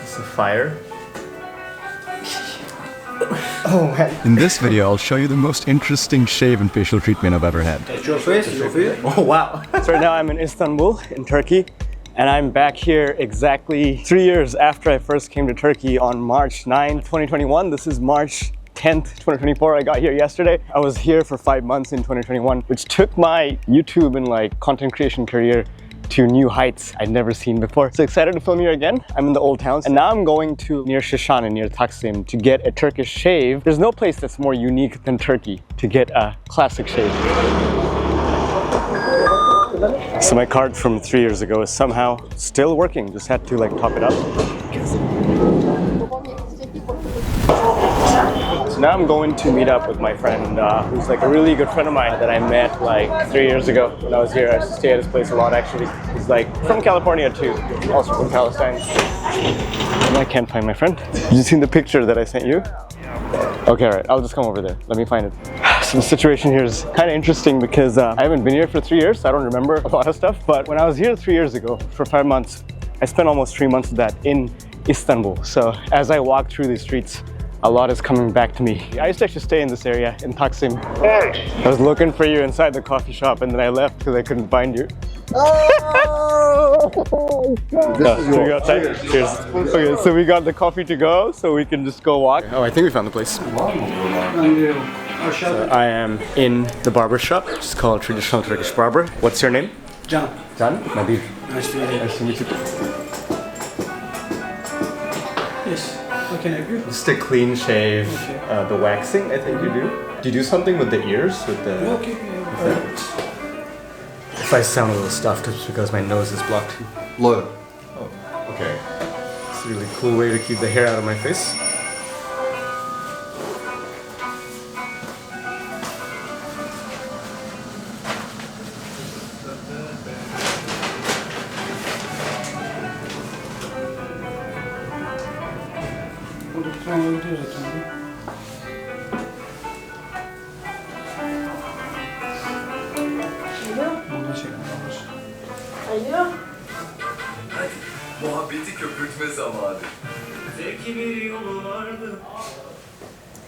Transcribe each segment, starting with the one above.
It's a fire. Oh man. In this video, I'll show you the most interesting shave and facial treatment I've ever had. It's your face, Oh wow. So right now I'm in Istanbul, in Turkey, and I'm back here exactly 3 years after I first came to Turkey on March 9, 2021. This is March 10th, 2024. I got here yesterday. I was here for 5 months in 2021, which took my YouTube and content creation career to new heights I'd never seen before. So excited to film here again. I'm in the old towns and now I'm going to near Shishane, near Taksim, to get a Turkish shave. There's no place that's more unique than Turkey to get a classic shave. So my card from 3 years ago is somehow still working. Just had to top it up. So now I'm going to meet up with my friend who's a really good friend of mine that I met 3 years ago when I was here. I used to stay at his place a lot actually. He's from California too, also from Palestine. And I can't find my friend. Did you see the picture that I sent you? Okay, all right, I'll just come over there. Let me find it. So the situation here is kind of interesting because I haven't been here for 3 years, so I don't remember a lot of stuff. But when I was here 3 years ago for 5 months, I spent almost 3 months of that in Istanbul. So as I walk through these streets, a lot is coming back to me. I used to actually stay in this area in Taksim. I was looking for you inside the coffee shop and then I left because I couldn't find you. Oh! So we got that. Cheers. Okay, so we got the coffee to go, so we can just go walk. Oh, I think we found the place. So I am in the barber shop. It's called Traditional Turkish Barber. What's your name? Can. Can? Nadir. Nice to meet you. Nice to meet you. Yes. What can I do? Just a clean shave, Okay. the waxing I think you do. Do you do something with the ears? With the? Okay. If I sound a little stuffed, it's because my nose is blocked. Look. Oh, okay. It's a really cool way to keep the hair out of my face. Alo. Muhabbeti köpürtme zamanı. Zevki bir yolu vardı.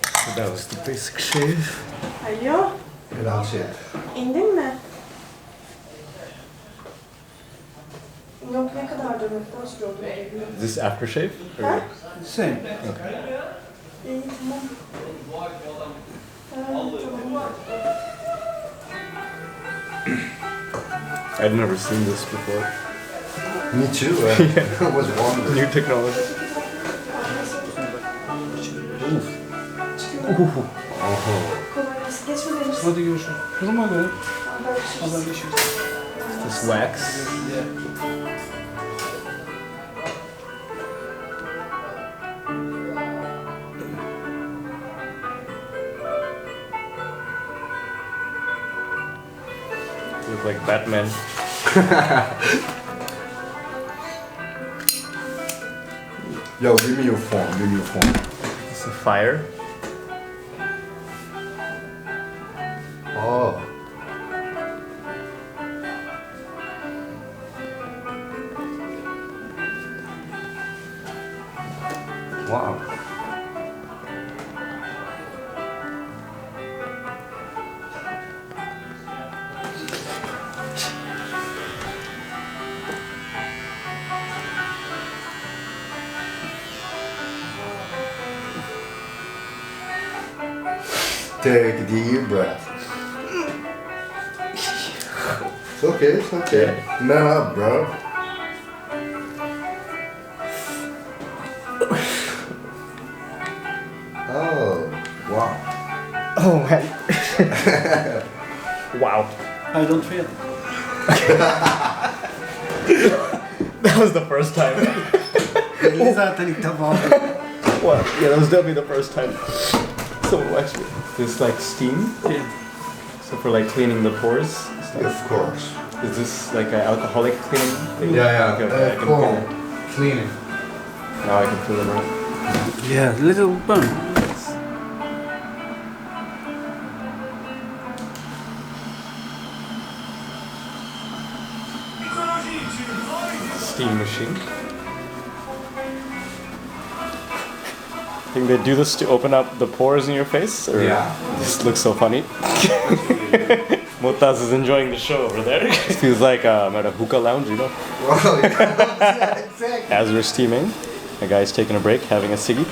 So that was the basic shave. Alo. Grazie. İndin mi? Yok, ne kadar dönmekten sürüyordu? Is this aftershave? Ha? Same. İyi, tamam. Tamam. I'd never seen this before. Me too. I was wondering. New technology. Kolay gelsin. Geçme denirsin. Hadi görüşürüz. Duruma göre Haberleşiriz. haberleşiriz. This wax. Look like Batman. Yo, give me your phone. Give me your phone. It's a fire. Oh. Wow. Take a deep breath. It's okay, it's okay. Man up, bro. Oh, wow. Oh man. Wow. I don't feel. That was the first time. Belli zaten ilk defa aldım. Well, yeah, that was definitely the first time. So watch it. This steam. Yeah. So for cleaning the pores. Stuff. Of course. Is this an alcoholic cleaning thing? Yeah, Okay, okay, I can feel it. Cleaning. Now I can feel it right. Yeah, little burn. Steam machine. I think they do this to open up the pores in your face. Or Yeah. This looks so funny. Motaz is enjoying the show over there. It feels like I'm at a hookah lounge, you know. Oh, yeah, exactly. As we're steaming, the guy's taking a break, having a ciggy.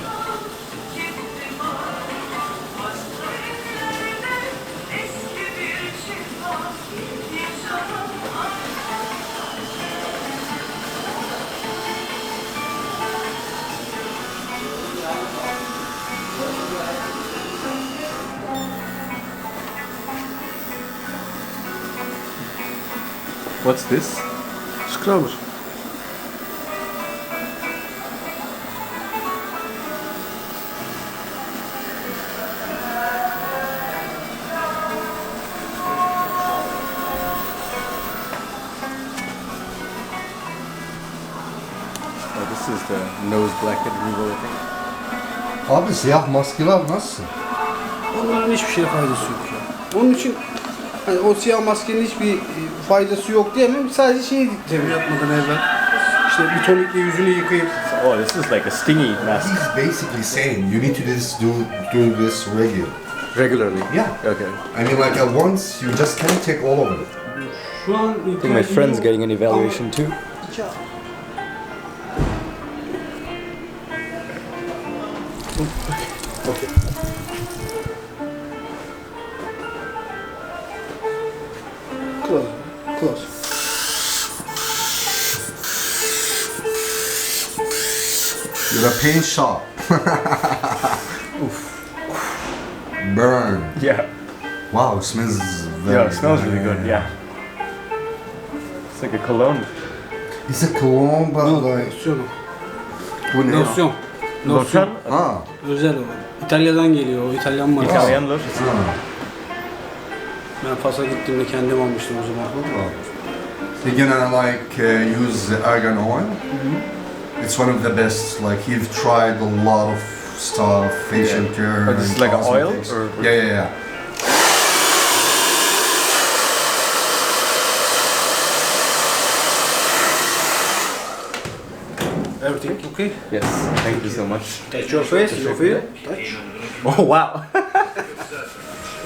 What's this? Scrubber. Oh, this is the nose blackhead removal, I think. Abi siyah maskeler nasıl? Onların hiçbir şeye faydası yok ya. Onun için hani o siyah maskenin hiçbir faydası yok diyemem. Sadece şey diyeceğim yatmadan evvel. İşte bir tonikle yüzünü yıkayıp. Oh, this is like a stingy mask. He's basically saying you need to do this regular. Regularly? Yeah. Okay. I mean like at once you just can't take all of it. Şu an I think my friend's getting an evaluation too. Okay. Close. Close. You're a paint shop. Burn. Yeah. Wow, it smells very Yeah, it smells really good. Yeah. It's like a cologne. It's a cologne but like... Losyonu. Bu ne ya? Losyon. Losyon. Ha. Özel o. İtalya'dan geliyor. O İtalyan markası. Italian lotion. Ben Fas'a gittiğimde kendim almıştım o zaman. You're gonna like use the argan oil. It's one of the best. Like you've tried a lot of stuff, facial care. But this is and like an oil, cosmetics. or- Yeah. Everything okay? Yes. Thank you so much. Touch your face, you feel? Touch. Oh wow.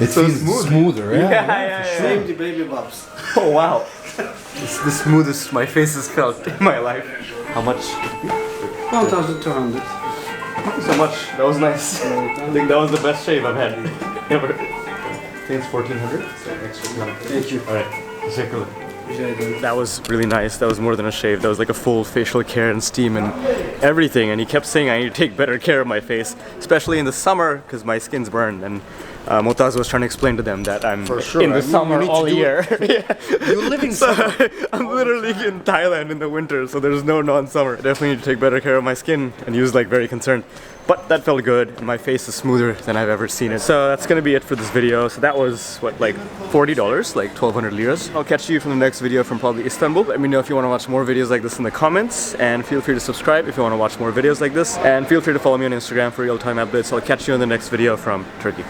It feels smoother. yeah. Save the baby bumps. Oh wow. It's the smoothest my face has felt in my life. How much? 1,200. Thank you so much. That was nice. I think that was the best shave I've had ever. I think it's 1,400. So extra. Thank you. Alright. Teşekkürler. Rica ederim. That was really nice. That was more than a shave. That was like a full facial care and steam and everything. And he kept saying I need to take better care of my face, especially in the summer because my skin's burned. And Motaz was trying to explain to them that I'm For sure. in the I mean, summer you need to all do year. You're living So I'm literally in Thailand in the winter, so there's no non-summer. Definitely need to take better care of my skin, and he was like very concerned. But that felt good, and my face is smoother than I've ever seen it. So that's gonna be it for this video. So that was what, like $40, like 1,200 liras. I'll catch you from the next video from probably Istanbul. Let me know if you want to watch more videos like this in the comments, and feel free to subscribe if you want to watch more videos like this. And feel free to follow me on Instagram for real-time updates. I'll catch you in the next video from Turkey.